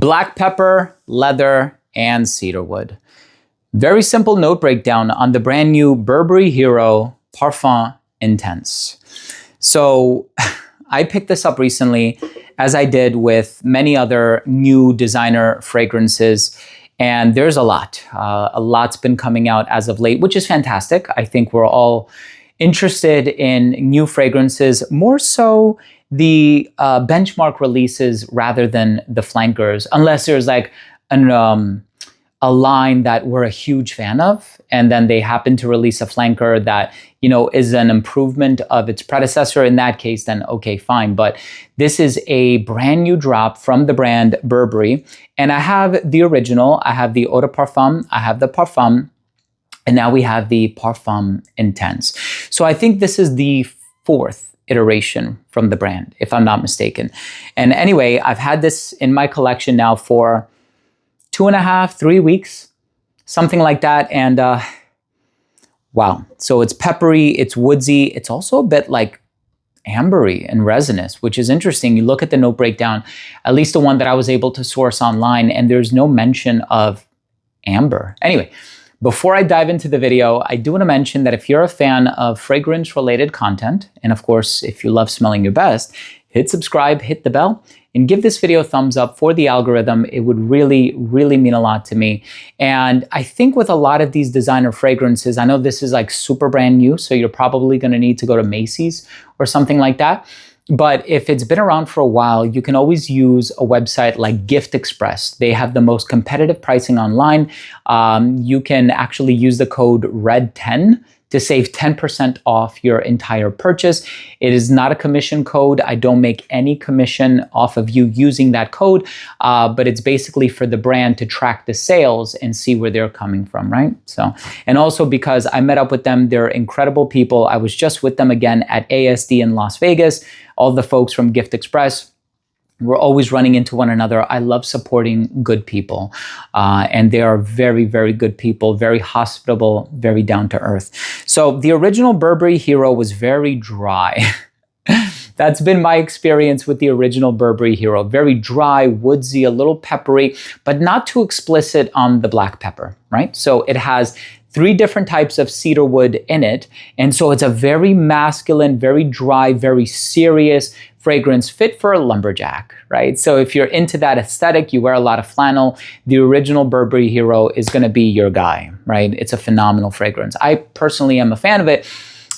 Black pepper, leather, and cedarwood. Very simple note breakdown on the brand new Burberry Hero Parfum Intense. So I picked this up recently, as I did with many other new designer fragrances. And there's a lot. A lot's been coming out as of late, which is fantastic. I think we're all interested in new fragrances, more so the benchmark releases rather than the flankers, unless there's like a line that we're a huge fan of, and then they happen to release a flanker that, you know, is an improvement of its predecessor. In that case, then okay, fine. But this is a brand new drop from the brand Burberry, and I have the original, I have the Eau de Parfum, I have the Parfum, and now we have the Parfum Intense. So I think this is the fourth iteration from the brand, if I'm not mistaken. And anyway, I've had this in my collection now for 2.5, 3 weeks, something like that. And wow. So it's peppery, it's woodsy. It's also a bit like ambery and resinous, which is interesting. You look at the note breakdown, at least the one that I was able to source online, and there's no mention of amber. Anyway, before I dive into the video, I do want to mention that if you're a fan of fragrance-related content, and of course, if you love smelling your best, hit subscribe, hit the bell, and give this video a thumbs up for the algorithm. It would really, really mean a lot to me. And I think with a lot of these designer fragrances, I know this is like super brand new, so you're probably going to need to go to Macy's or something like that. But if it's been around for a while, you can always use a website like Gift Express. They have the most competitive pricing online. You can actually use the code RED10 to save 10% off your entire purchase. It is not a commission code. I don't make any commission off of you using that code, but it's basically for the brand to track the sales and see where they're coming from, right? So, and also because I met up with them, they're incredible people. I was just with them again at ASD in Las Vegas. All the folks from Gift Express, we're always running into one another. I love supporting good people. And they are very, very good people, very hospitable, very down to earth. So the original Burberry Hero was very dry. That's been my experience with the original Burberry Hero. Very dry, woodsy, a little peppery, but not too explicit on the black pepper, right? So it has 3 different types of cedarwood in it. And so it's a very masculine, very dry, very serious fragrance fit for a lumberjack, right? So if you're into that aesthetic, you wear a lot of flannel, the original Burberry Hero is gonna be your guy, right? It's a phenomenal fragrance. I personally am a fan of it,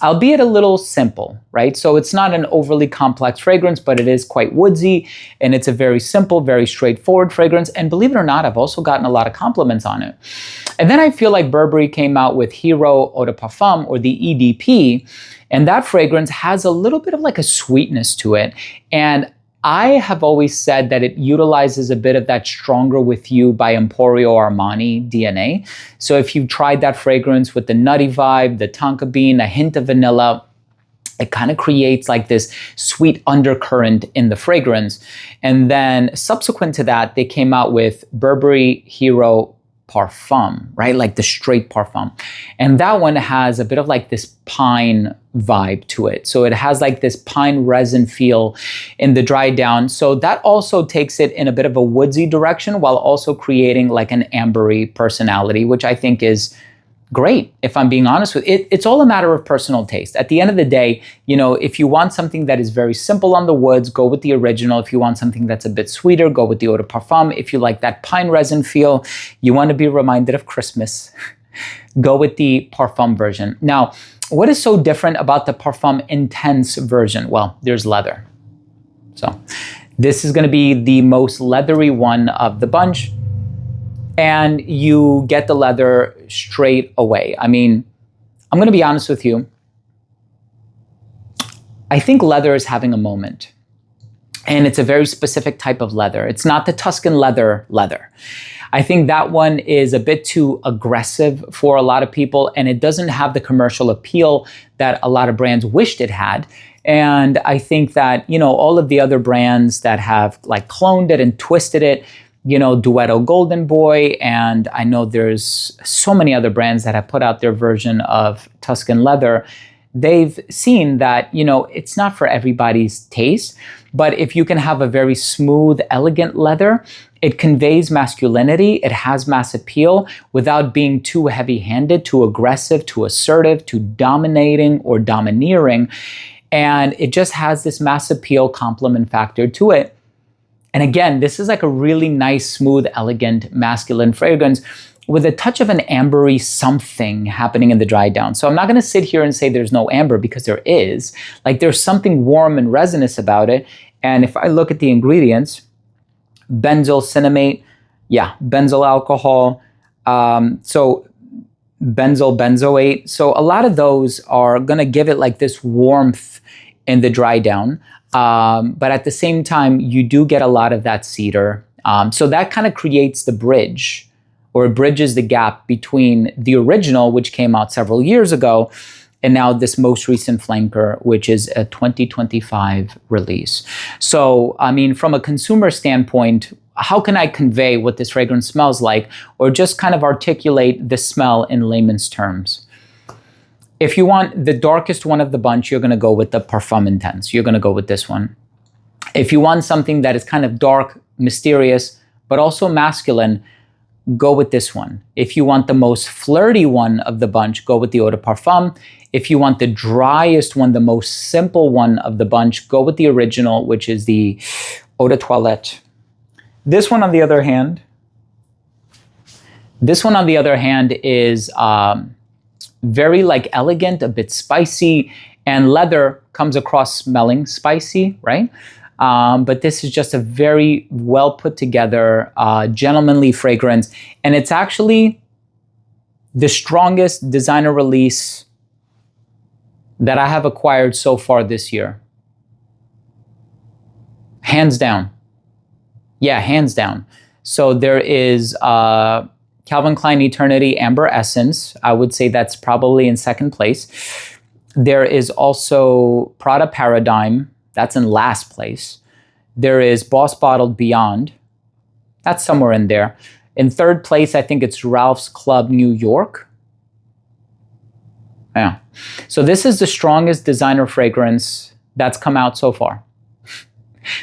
albeit a little simple, right? So it's not an overly complex fragrance, but it is quite woodsy, and it's a very simple, very straightforward fragrance. And believe it or not, I've also gotten a lot of compliments on it. And then I feel like Burberry came out with Hero Eau de Parfum, or the EDP, and that fragrance has a little bit of like a sweetness to it. And I have always said that it utilizes a bit of that Stronger With You by Emporio Armani DNA. So if you've tried that fragrance with the nutty vibe, the tonka bean, a hint of vanilla, it kind of creates like this sweet undercurrent in the fragrance. And then subsequent to that, they came out with Burberry Hero Parfum, right? Like the straight parfum. And that one has a bit of like this pine vibe to it. So it has like this pine resin feel in the dry down. So that also takes it in a bit of a woodsy direction while also creating like an ambery personality, which I think is great, if I'm being honest with it. It's all a matter of personal taste. At the end of the day, you know, if you want something that is very simple on the woods, go with the original. If you want something that's a bit sweeter, go with the Eau de Parfum. If you like that pine resin feel, you want to be reminded of Christmas, go with the Parfum version. Now, what is so different about the Parfum Intense version? Well, there's leather. So this is going to be the most leathery one of the bunch. And you get the leather straight away. I mean, I'm going to be honest with you. I think leather is having a moment. And it's a very specific type of leather. It's not the Tuscan leather. I think that one is a bit too aggressive for a lot of people, and it doesn't have the commercial appeal that a lot of brands wished it had. And I think that, you know, all of the other brands that have like cloned it and twisted it, you know, Duetto Golden Boy, and I know there's so many other brands that have put out their version of Tuscan leather. they've seen that, it's not for everybody's taste, but if you can have a very smooth, elegant leather, it conveys masculinity, it has mass appeal without being too heavy-handed, too aggressive, too assertive, too dominating or domineering. And it just has this mass appeal complement factor to it. And again, this is like a really nice, smooth, elegant, masculine fragrance with a touch of an ambery something happening in the dry down. So I'm not going to sit here and say there's no amber, because there is. Like, there's something warm and resinous about it. And if I look at the ingredients, benzyl cinnamate, benzyl alcohol, so benzyl benzoate. So a lot of those are going to give it like this warmth in the dry down. But at the same time, you do get a lot of that cedar. So that kind of creates the bridge, or bridges the gap between the original, which came out several years ago, and now this most recent flanker, which is a 2025 release. So, I mean, from a consumer standpoint, how can I convey what this fragrance smells like, or just kind of articulate the smell in layman's terms? If you want the darkest one of the bunch, you're going to go with the Parfum Intense. You're going to go with this one. If you want something that is kind of dark, mysterious, but also masculine, go with this one. If you want the most flirty one of the bunch, go with the Eau de Parfum. If you want the driest one, the most simple one of the bunch, go with the original, which is the Eau de Toilette. This one, on the other hand, is very like elegant, a bit spicy, and leather comes across smelling spicy, right? But this is just a very well put together, gentlemanly fragrance. And it's actually the strongest designer release that I have acquired so far this year. Hands down. Yeah, hands down. So there is Calvin Klein Eternity Amber Essence. I would say that's probably in second place. There is also Prada Paradigm. That's in last place. There is Boss Bottled Beyond. That's somewhere in there. In third place, I think it's Ralph's Club New York. Yeah. So this is the strongest designer fragrance that's come out so far.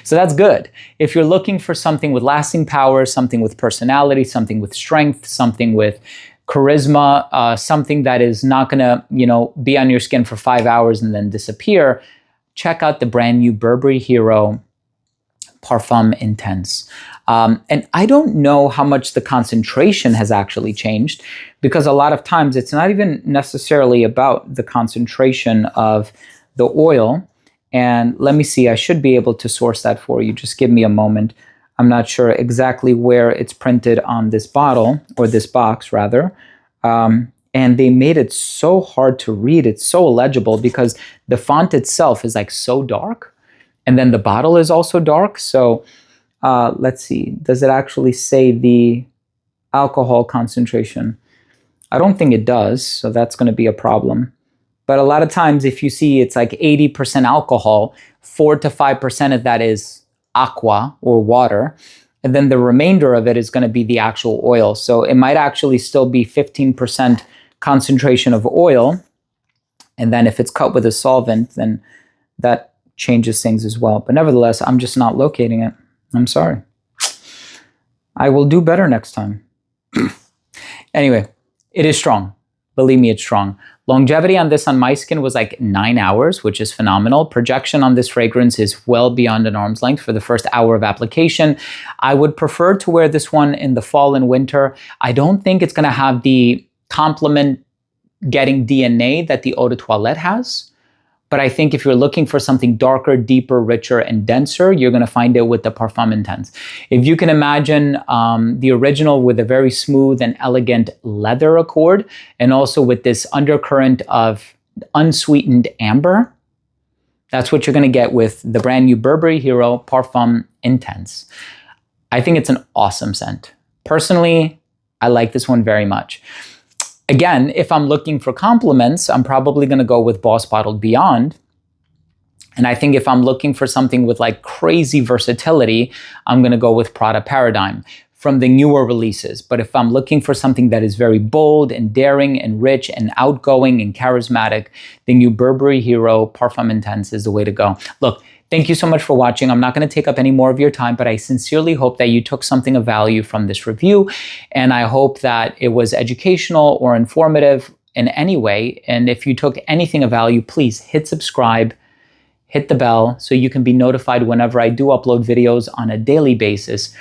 So that's good. If you're looking for something with lasting power, something with personality, something with strength, something with charisma, something that is not gonna, be on your skin for 5 hours and then disappear, check out the brand new Burberry Hero Parfum Intense. And I don't know how much the concentration has actually changed, because a lot of times it's not even necessarily about the concentration of the oil. And let me see, I should be able to source that for you. Just give me a moment. I'm not sure exactly where it's printed on this bottle, or this box rather. And they made it so hard to read. It's so illegible because the font itself is like so dark. And then the bottle is also dark. So let's see, does it actually say the alcohol concentration? I don't think it does, so that's going to be a problem. But a lot of times if you see it's like 80% alcohol, 4 to 5% of that is aqua or water. And then the remainder of it is going to be the actual oil. So it might actually still be 15% concentration of oil. And then if it's cut with a solvent, then that changes things as well. But nevertheless, I'm just not locating it. I'm sorry. I will do better next time. Anyway, it is strong. Believe me, it's strong. Longevity on this on my skin was like 9 hours, which is phenomenal. Projection on this fragrance is well beyond an arm's length for the first hour of application. I would prefer to wear this one in the fall and winter. I don't think it's going to have the complement getting DNA that the Eau de Toilette has. But I think if you're looking for something darker, deeper, richer, and denser, you're going to find it with the Parfum Intense. If you can imagine the original with a very smooth and elegant leather accord, and also with this undercurrent of unsweetened amber, that's what you're going to get with the brand new Burberry Hero Parfum Intense. I think it's an awesome scent. Personally, I like this one very much. Again, if I'm looking for compliments, I'm probably going to go with Boss Bottled Beyond. And I think if I'm looking for something with like crazy versatility, I'm going to go with Prada Paradigm. from the newer releases. But if I'm looking for something that is very bold and daring and rich and outgoing and charismatic, the new Burberry Hero Parfum Intense is the way to go. Look, thank you so much for watching. I'm not going to take up any more of your time, but I sincerely hope that you took something of value from this review. And I hope that it was educational or informative in any way. And if you took anything of value, please hit subscribe, hit the bell so you can be notified whenever I do upload videos on a daily basis.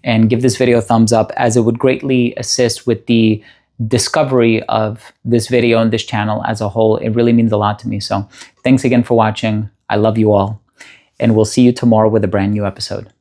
And give this video a thumbs up, as it would greatly assist with the discovery of this video and this channel as a whole. It really means a lot to me. So thanks again for watching. I love you all. And we'll see you tomorrow with a brand new episode.